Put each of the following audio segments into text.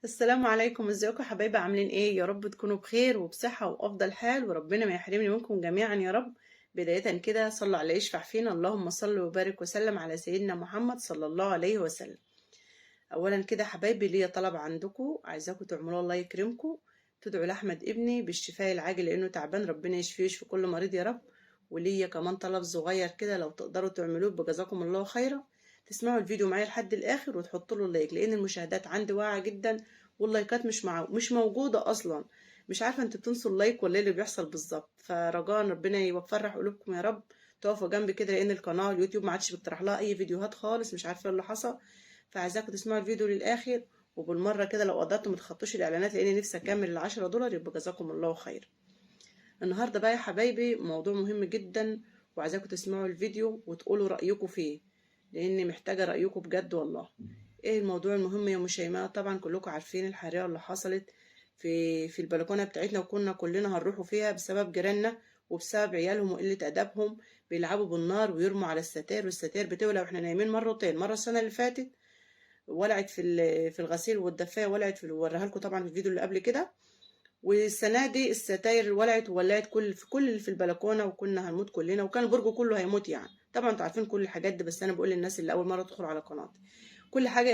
السلام عليكم، ازيكم يا حبايبي؟ عاملين ايه؟ يا رب تكونوا بخير وبصحة وافضل حال، وربنا ما يحرمني منكم جميعا يا رب. بداية كده صلوا على يشفع فينا، اللهم صل وبارك وسلم على سيدنا محمد صلى الله عليه وسلم. اولا كده حبايبي، ليا طلب عندكم، عايزاكم تعملوا الله يكرمكم، تدعوا لاحمد ابني بالشفاء العاجل لانه تعبان، ربنا يشفيه ويشفي كل مريض يا رب. وليا كمان طلب صغير كده، لو تقدروا تعملوه بجزاكم الله خيرا، تسمعوا الفيديو معايا لحد الاخر وتحطوا له لايك، لان المشاهدات عندي واقعه جدا واللايكات مش موجوده اصلا. مش عارفه انتوا بتنسوا اللايك ولا ايه اللي بيحصل بالظبط، فرجاء ربنا يفرح قلوبكم يا رب. تقفوا جنبي كده، لان القناه اليوتيوب ما عادش بيقترح لها اي فيديوهات خالص، مش عارفه ايه اللي حصل. فعايزاكم تسمعوا الفيديو للاخر، وبالمره كده لو قدرتوا ما تخطوش الاعلانات، لاني نفسي اكمل ال10 دولار، يبقى جزاكم الله خير. النهارده بقى يا حبايبي موضوع مهم جدا، وعايزاكم تسمعوا الفيديو وتقولوا رايكم فيه، لاني محتاجه رايكم بجد والله. ايه الموضوع المهم يا شيماء؟ طبعا كلكم عارفين الحريقه اللي حصلت في البلكونه بتاعتنا، وكنا كلنا هنروحوا فيها بسبب جيراننا وبسبب عيالهم وقله ادبهم، بيلعبوا بالنار ويرموا على الستائر، والستائر بتولع واحنا نايمين مرتين، مره السنه اللي فاتت ولعت في الغسيل والدفايه، ولعت وريها لكم طبعا في الفيديو اللي قبل كده. والسنه دي الستاير ولعت كل اللي في البلكونه، وكنا هنموت كلنا، وكان البرج كله هيموت يعني. طبعا انتوا عارفين كل الحاجات دي، بس انا بقول للناس اللي اول مره تدخل على قناتي كل حاجه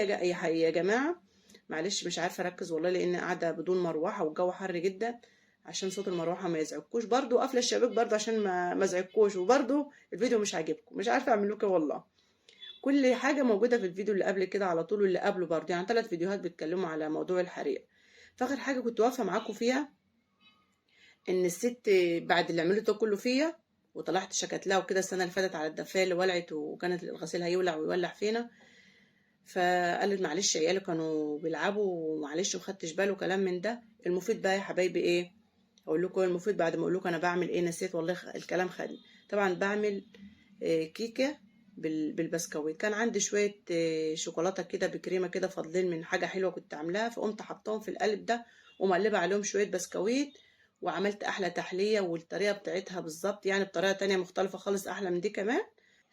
يا جماعه. معلش مش عارفه اركز والله، لان قاعده بدون مروحه والجو حر جدا، عشان صوت المروحه ما يزعجكوش، برضو قافله الشباك برضو عشان ما ازعجكوش، وبرضو الفيديو مش عاجبكم، مش عارفه اعمل لكم والله. كل حاجة موجودة في الفيديو اللي قبل كده على طول، واللي قبله برضه، يعني 3 فيديوهات بيتكلموا على موضوع الحريق. فآخر حاجة كنت واقفة معاكم فيها، إن الست بعد اللي عملته ده كله فيا، وطلعت شكت لها وكده السنة اللي فاتت على الدفاية اللي ولعت، وكانت الغسيل هيولع ويولع فينا، فقالت معلش عيالي كانوا بيلعبوا ومعلش مخدتش باله وكلام من ده. المفيد بقى يا حبايبي ايه؟ اقول لكم المفيد بعد ما اقول لكم انا بعمل ايه، نسيت والله، الكلام خدني. طبعا بعمل كيكه بالبسكويت. كان عندي شويه شوكولاته كده بكريمه كده فاضلين من حاجه حلوه كنت عاملاها، فقمت حطاهم في القالب ده ومقلبه عليهم شويه بسكويت، وعملت احلى تحليه، والطريقه بتاعتها بالظبط يعني بطريقه تانية مختلفه خالص، احلى من دي كمان.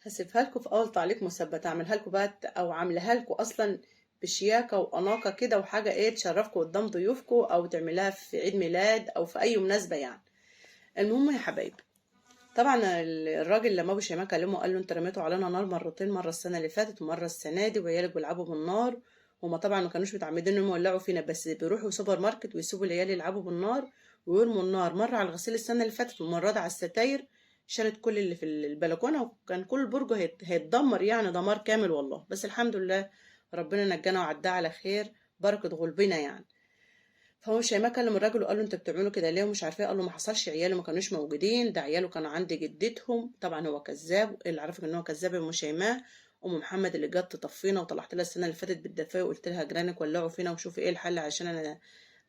هسيبها لكم في اول تعليق مثبت، اعملها لكم بقى او عاملاها لكم اصلا بشياكه واناقه كده، وحاجه ايه تشرفكم قدام ضيوفكم، او تعملها في عيد ميلاد او في اي مناسبه يعني. المهم يا حبايبي، طبعا الراجل لما ابو شيماء كلمه قال له انت رميتوا علينا نار مرتين، مره السنه اللي فاتت ومره السنه دي، وعيالك بيلعبوا بالنار. هما طبعا ما كانوش متعمدين انهم يولعوا فينا، بس بيروحوا سوبر ماركت ويسيبوا العيال يلعبوا بالنار ويرموا النار، مره على الغسيل السنه اللي فاتت، ومره على الستاير، شالت كل اللي في البلكونه، وكان كل البرج هيتدمر يعني دمار كامل والله. بس الحمد لله ربنا نجانا وعداه على خير، بركه غلبنا يعني. فهو شيماء كلم الراجل وقال له انت بتعملوا كده ليه ومش عارفه ايه، قال له ما حصلش، عياله ما كانوش موجودين، ده عياله كانوا عند جدتهم. طبعا هو كذاب، اللي عرفك ان هو كذاب ام شيماء، ام محمد اللي جت تطفينا، وطلعت لها السنه اللي فاتت بالدفايه وقلت لها جيرانك ولعوا فينا وشوفي ايه الحل، عشان انا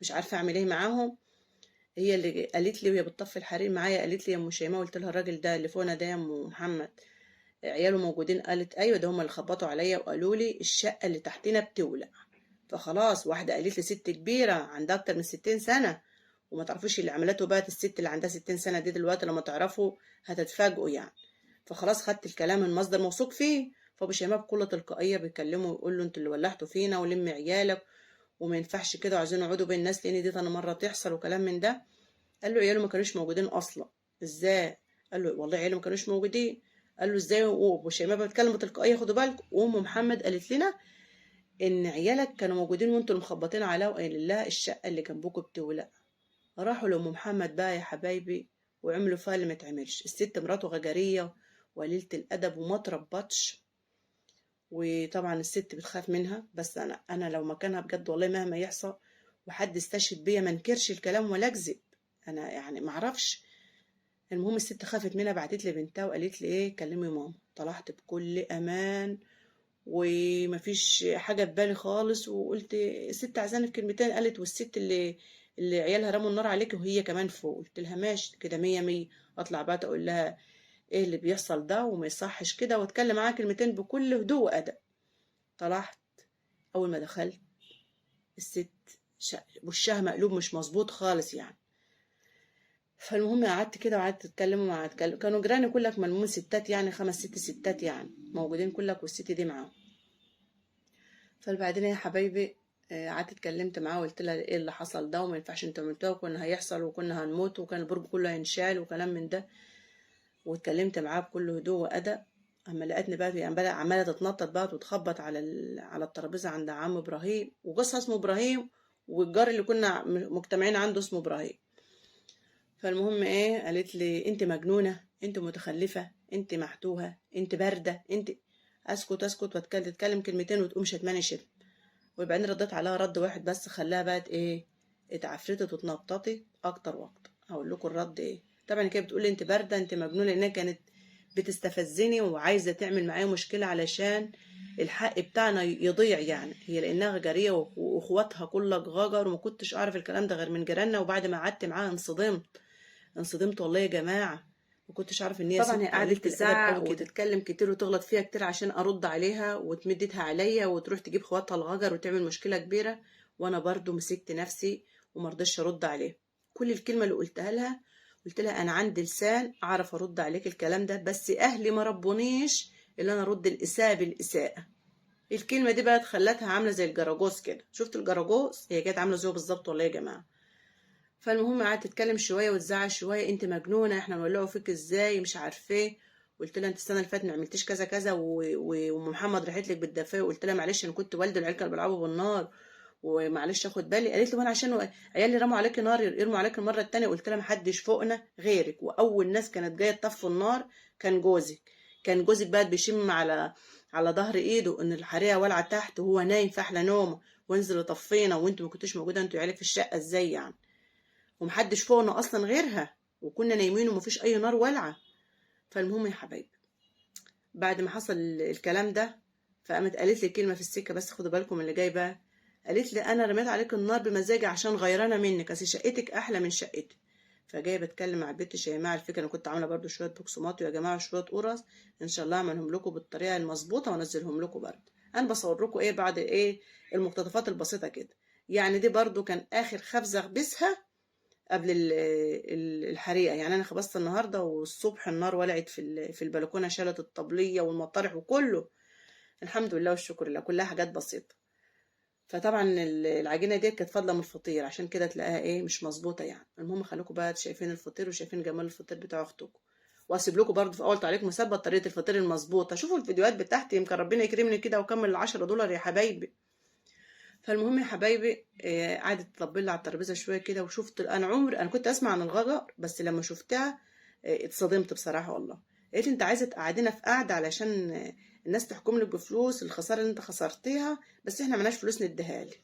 مش عارفه اعمل ايه معاهم. هي اللي قالت لي وهي بتطفي الحريق معايا، قالت لي يا ام شيماء، قلت لها الراجل ده اللي فوقنا ده يا ام محمد عياله موجودين، قالت ايوه ده هم اللي خبطوا عليا وقالوا لي الشقه اللي تحتنا بتولع. فخلاص واحدة قالت لي ست كبيرة عندها أكتر من 60 سنة، وما تعرفوش اللي عملته بقى الست اللي عندها 60 سنة دي دلوقتي، لما تعرفوا هتتفاجئوا يعني. فخلاص خدت الكلام من مصدر موثوق فيه. فابو شيماء بكل تلقائية بيكلمه ويقول له انتوا اللي ولعتوا فينا ولم عيالك، وما ينفعش كده، وعايزين يقعدوا بين الناس لان دي تاني مرة تحصل وكلام من ده. قال له عياله ما كانوش موجودين اصلا. ازاي؟ قال له والله عياله ما كانوش موجودين. قال له ازاي؟ وابو شيماء بيتكلم بتلقائية، خدوا بالكم، وام محمد قالت لنا ان عيالك كانوا موجودين وانتوا اللي مخبطين عليها، وقايل لها الشقه اللي جنبكم بتولع. راحوا لام محمد بقى يا حبايبي وعملوا فيها اللي ما تعملش. الست مراته غجريه وقليله الادب وما تربطش، وطبعا الست بتخاف منها، بس انا لو مكانها بجد والله مهما يحصل وحد استشهد بيا ما انكرش الكلام ولا اكذب، انا يعني ما اعرفش. المهم الست خافت منها، بعتت لي بنتها وقالت لي ايه كلمي ماما. طلعت بكل امان ومفيش حاجة في بالي خالص، وقلت الست عايزاني في كلمتين، قالت والست اللي عيالها رموا النار عليك وهي كمان فوق. قلت لها ماشي كده مية مية. اطلع بقى اقول لها ايه اللي بيحصل ده وما يصحش كده، واتكلم معاها كلمتين بكل هدوء وادب. طلعت، اول ما دخلت الست وشها مقلوب مش مظبوط خالص يعني. فالمهم قعدت كده وقعدت اتكلم كانوا جيراني كلك ملموم ستات يعني، 5 6 ستات يعني موجودين كلك، والست دي معاهم. فبعدين يا حبايبي قعدت اتكلمت معاها وقلت لها ايه اللي حصل ده، وما ينفعش انتوا عملتوها، وكنا هيحصل وكنا هنموت وكان البرج كله هينشال وكلام من ده. واتكلمت معاها بكل هدوء وأدب. اما لقيتني بقى في عماله تتنطط بقى وتخبط على على الترابيزه عند عم ابراهيم، وجوزها اسمه ابراهيم، والجار اللي كنا مجتمعين عنده اسمه ابراهيم. فالمهم ايه، قالت لي انت مجنونه، انت متخلفه، انت محتوهه، انت بارده، انت. اسكت اسكت واتكلم كلمتين وتقوم شتماني شتم. وبعدين رديت عليها رد واحد بس خلاها بقت ايه، اتعفرتت واتنططت اكتر واكتر. هقول لكم الرد ايه. طبعا كده بتقول لي انت بارده انت مجنونه، لانها كانت بتستفزني وعايزه تعمل معايا مشكله علشان الحق بتاعنا يضيع يعني. هي لانها غجريه واخواتها كلها غجر، وما كنتش اعرف الكلام ده غير من جيراننا، وبعد ما قعدت معاها انصدمت والله يا جماعه. ما كنتش اعرف ان هي طبعا. هي قعدت تزعق وتتكلم كتير وتغلط فيها كتير عشان ارد عليها، وتمد ايدها عليا وتروح تجيب خواتها الغجر وتعمل مشكله كبيره. وانا برضو مسكت نفسي ومرضتش ارد عليها. كل الكلمه اللي قلتها لها، قلت لها انا عندي لسان اعرف ارد عليك الكلام ده، بس اهلي ما ربونيش اللي انا ارد الاساءه بالاساءه. الكلمه دي بقى خلتها عامله زي الجراجوز كده. شفت الجراجوز؟ هي كانت عامله زيه بالظبط والله يا جماعه. فالمهم قعدت تتكلم شويه وتزعق شويه، انت مجنونه، احنا نولعوا فيك ازاي، مش عارفه ايه. قلت لها انت السنه اللي فاتت ما عملتيش كذا كذا، وام محمد راحت لك بالدفايه. وقلت لها معلش انا كنت والده، العيال كانوا بيلعبوا بالنار ومعلش اخد بالي. قالت لي وانا عشان عيالي رموا عليكي نار يرموا عليك المره التانيه. قلت لها محدش فوقنا غيرك، واول ناس كانت جايه تطفي النار كان جوزك. كان جوزك بقى بيشم على ظهر ايده ان الحريقه والعه تحت، وهو نايم في احلى نومه، وانزل طفينا وانتوا ما كنتوش موجوده، انتوا عيالك في الشقه ازاي يعني؟ ومحدش فوقنا اصلا غيرها، وكنا نايمين ومفيش اي نار والعه. فالمهم يا حبايبي، بعد ما حصل الكلام ده، فقامت قالت لي كلمه في السكه، بس خدوا بالكم من اللي جاي بقى. قالت لي انا رميت عليك النار بمزاجي عشان غيرانه منك، اصل شقتك احلى من شقتي. فجايه بتكلم مع البت شيماء. على فكره انا كنت عامله برضو شويه بوكسومات يا جماعه، شويه قرص، ان شاء الله اعملهم لكم بالطريقه المظبوطه وانزلهم لكم برضو. انا بصور لكم ايه بعد ايه المقتطفات البسيطه كده. يعني دي برضو كان اخر خبزه اخبزها قبل الحريقه. يعني انا خبزت النهارده، والصبح النار ولعت في البلكونه، شالت الطبليه والمطارح وكله. الحمد لله والشكر لله، كلها حاجات بسيطه. فطبعا العجينه دي كانت فاضله من الفطير، عشان كده تلاقيها ايه مش مظبوطه يعني. المهم خليكم بقى شايفين الفطير وشايفين جمال الفطير بتاع اختكم. واسيب لكم برضه في اول تعليق مثبت طريقه الفطير المظبوطه. شوفوا الفيديوهات بتاعتي، يمكن ربنا يكرمني كده واكمل ال10 دولار يا حبايبي. فالمهم يا حبايبي، قعدت تطبل لي على الترابيزه شويه كده. وشفت انا كنت اسمع عن الغجر، بس لما شفتها اتصدمت بصراحه والله. قالت لي انت عايزه تقعدينا في قعده علشان الناس تحكم لك بفلوس الخساره اللي انت خسرتيها، بس احنا معناش فلوس نديها لك.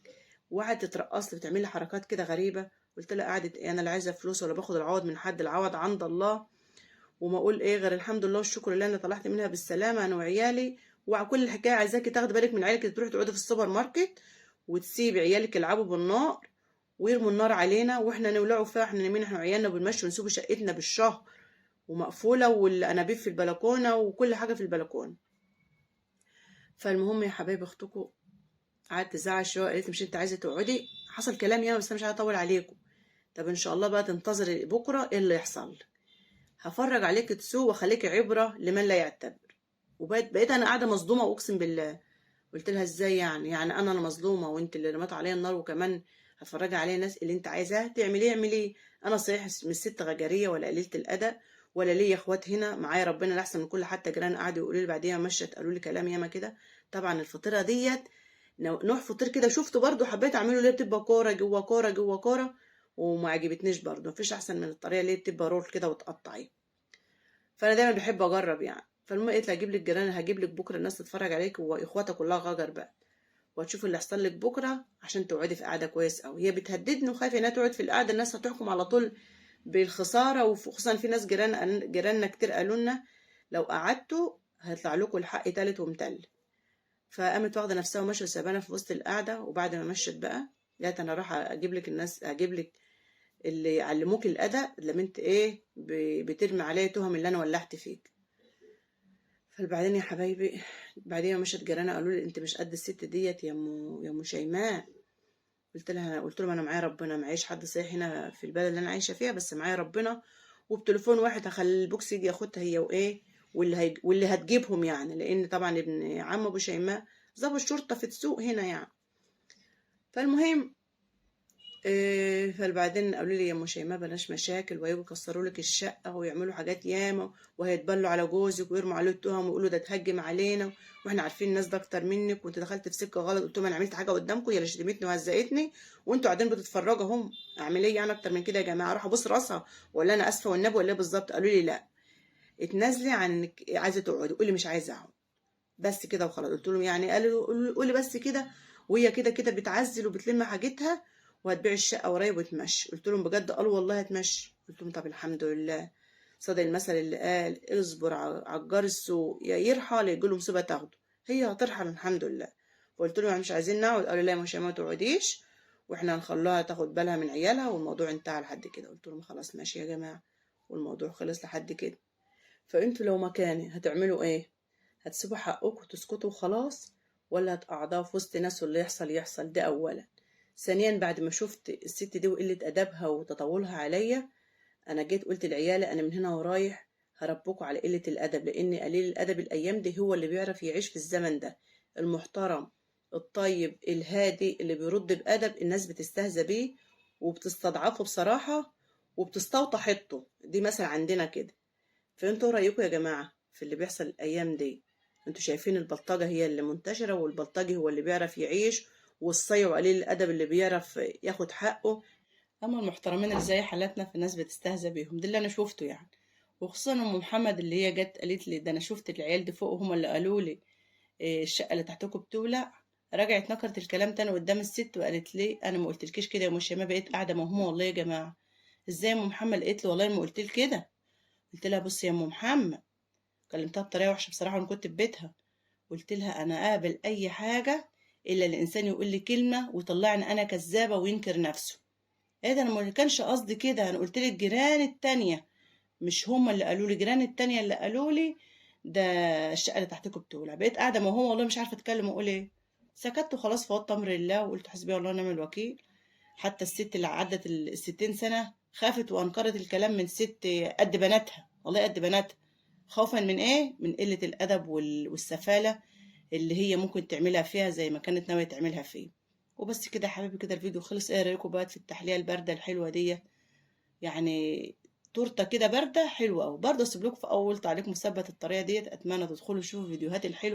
وقعدت ترقص لي وتعمل لي حركات كده غريبه. قلت لها قعدت ايه، انا لا عايزه فلوس ولا باخد العوض من حد، العوض عند الله. وما اقول ايه غير الحمد لله والشكر لله انا طلعت منها بالسلامه انا وعيالي. وكل الحكايه عايزاكي تاخدي بالك من عيالك، تروحي تقعدي في السوبر ماركت وتسيبي عيالك يلعبوا بالنار ويرموا النار علينا، واحنا نولعوا فيها، احنا نايمين احنا وعيالنا وبنمشي ونسيبوا شقتنا بالشهر ومقفوله، والانابيب في البلكونه وكل حاجه في البلكونه. فالمهم يا حبايبي اختكم قعدت تزعل شويه. قالت لي مش انت عايزه تقعدي؟ حصل كلام ياما بس انا مش عايزه اطول عليكم. طب ان شاء الله بقى تنتظري بكره ايه اللي يحصل. هفرج عليك تسوق واخليك عبره لمن لا يعتبر. بقيت انا قاعده مصدومه واقسم بالله. قلت لها ازاي يعني انا مظلومه وانت اللي رمت عليا النار، وكمان هتفرجي عليا ناس؟ اللي انت عايزاه تعمليه اعمليه. انا صحيح مش ست غجريه ولا قليله الادب، ولا ليا اخوات هنا معايا ربنا احسن من كل. حتى جيران قعدوا يقولوا لي بعديها مشت، قالوا لي كلام ياما كده. طبعا الفطيره ديت نوع فطير كده شفته برضو حبيت اعمله، اللي بتبقى كوره جوه كوره جوه كوره، وما عجبتنيش برضو. مفيش احسن من الطريقه اللي بتبقى رول كده وتقطعيه. فانا دايما بحب اجرب يعني. فالمهم قلت لها هجيب لك جيران، هجيب لك بكره الناس تتفرج عليك واخواتها كلها غجر بقى، وهتشوف اللي هيحصل لك بكره عشان تقعدي في قاعده كويس قوي. هي بتهددني وخايفه انها تقعد في القعده، الناس هتحكم على طول بالخساره. وخصوصا في ناس جيراننا كتير قالوا لنا لو قعدتوا هيطلع لكم الحق تالت ومتل. فقامت واخده نفسها وماشيه وسابانا في وسط القعده. وبعد ما مشت بقى قالت انا راح اجيب لك الناس، هجيب لك اللي يعلموك الادب لما انت ايه بترمي عليا تهم اللي انا ولعت فيك. فبعدين يا حبايبي، بعدين مشت جيراننا قالوا لي انت مش قد الست ديت يا ام شيماء. قلت لهم انا معايا ربنا، معيش حد صحيح هنا في البلد اللي انا عايشه فيها، بس معايا ربنا. وبتليفون واحد هخلي البوكس يجي ياخدها هي وايه واللي هتجيبهم يعني، لان طبعا ابن عم ابو شيماء ضابط شرطه في السوق هنا يعني. فالمهم فبعدين قالوا لي يا ام شيماء بلاش مشاكل، وهيجوا يكسروا لك الشقه ويعملوا حاجات ياما، وهيتبلوا على جوزك ويرموا عليه التهم ويقولوا ده اتهجم علينا، واحنا عارفين الناس ده اكتر منك، وانت دخلت في سكه غلط. قلت لهم انا عملت حاجه قدامكم؟ يا اللي شتمتني وهزقتني وانتوا قاعدين بتتفرجوا هم. اعمل ايه يعني اكتر من كده يا جماعه؟ اروح ابوس راسها ولا انا اسفه والنبي ولا ايه بالظبط؟ قالوا لي لا، اتنازلي عن انك عايزه تقعدي، قولي مش عايزه اقعد بس كده وخلاص. قلت لهم يعني؟ قالوا قولي بس كده، وهي كده كده بتعزل وبتلم حاجتها وهتبيع الشقه ورايا وتمشي. قلت لهم بجد؟ قالوا والله هتمشي. قلت لهم طب الحمد لله. صدق المثل اللي قال اصبر على الجار السوء يا يرحل يجي له مصيبه تاخده، هي هترحل الحمد لله. فقلت لهم يعني مش عايزين نقعد؟ قالوا لا مش ما تقعديش، واحنا هنخليها تاخد بالها من عيالها والموضوع انتهى لحد كده. قلت لهم خلاص ماشي يا جماعه، والموضوع خلص لحد كده. فانتوا لو مكاني هتعملوا ايه؟ هتسيبوا حقكم وتسكتوا وخلاص، ولا هتقعدوا في وسط ناس واللي يحصل يحصل؟ ده اولا. ثانيا بعد ما شفت الست دي وقلة ادبها وتطاولها عليا، انا جيت قلت لعيالي انا من هنا ورايح هربكوا على قلة الادب، لان قليل الادب الايام دي هو اللي بيعرف يعيش في الزمن ده. المحترم الطيب الهادي اللي بيرد بادب الناس بتستهزى بيه وبتستضعفه بصراحة وبتستوطى حطه، دي مثل عندنا كده. فانتوا رأيكم يا جماعة في اللي بيحصل الأيام دي؟ انتوا شايفين البلطجة هي اللي منتشرة والبلطجي هو اللي بيعرف يعيش، والصيع وقليل الأدب اللي بيعرف ياخد حقه؟ أما المحترمين اللي زي حالاتنا في الناس بتستهزأ بيهم، ده اللي أنا شوفته يعني. وخصوصا أم محمد اللي هي جت قالت لي ده أنا شفت العيال دي فوق هم اللي قالوا لي إيه الشقة اللي تحتكم بتولع. رجعت نكرت الكلام تاني قدام الست وقالت لي أنا ما قلتلكيش كده يا أم شيماء، بقيت قاعدة موهومة والله يا جماعة. إزاي يا أم محمد؟ قالت لي والله ما قلت لك كده. قلت لها بصي يا أم محمد، كلمتها بطريقة وحشة بصراحة وأنا كنت في بيتها. قلت لها أنا قابل أي حاجة إلا الإنسان يقول لي كلمة ويطلعني أنا كذابة وينكر نفسه. إيه ده؟ أنا ما كانش قصدي كده، أنا قلت لك جيران التانية، مش هما اللي قالوا لي، جيران التانية اللي قالوا لي ده الشقة اللي تحتكم بتولع. بقيت قاعدة ما هو والله مش عارفة أتكلم وأقول إيه. سكت وخلاص، فوضت أمر الله وقلت حسبي الله ونعم الوكيل. حتى الست اللي عدت ال60 سنة خافت وأنكرت الكلام من ست قد بناتها، والله قد بناتها، خوفا من ايه؟ من قلة الادب والسفالة اللي هي ممكن تعملها فيها زي ما كانت ناوية تعملها فيه. وبس كده يا حبيبي، كده الفيديو خلص. ايه رايكم بقى في التحلية الباردة الحلوة دي؟ يعني تورته كده باردة حلوة. وبرضه اسيب لكم في اول تعليق مثبت الطريقة ديت. اتمنى تدخلوا تشوفوا الفيديوهات الحلوة.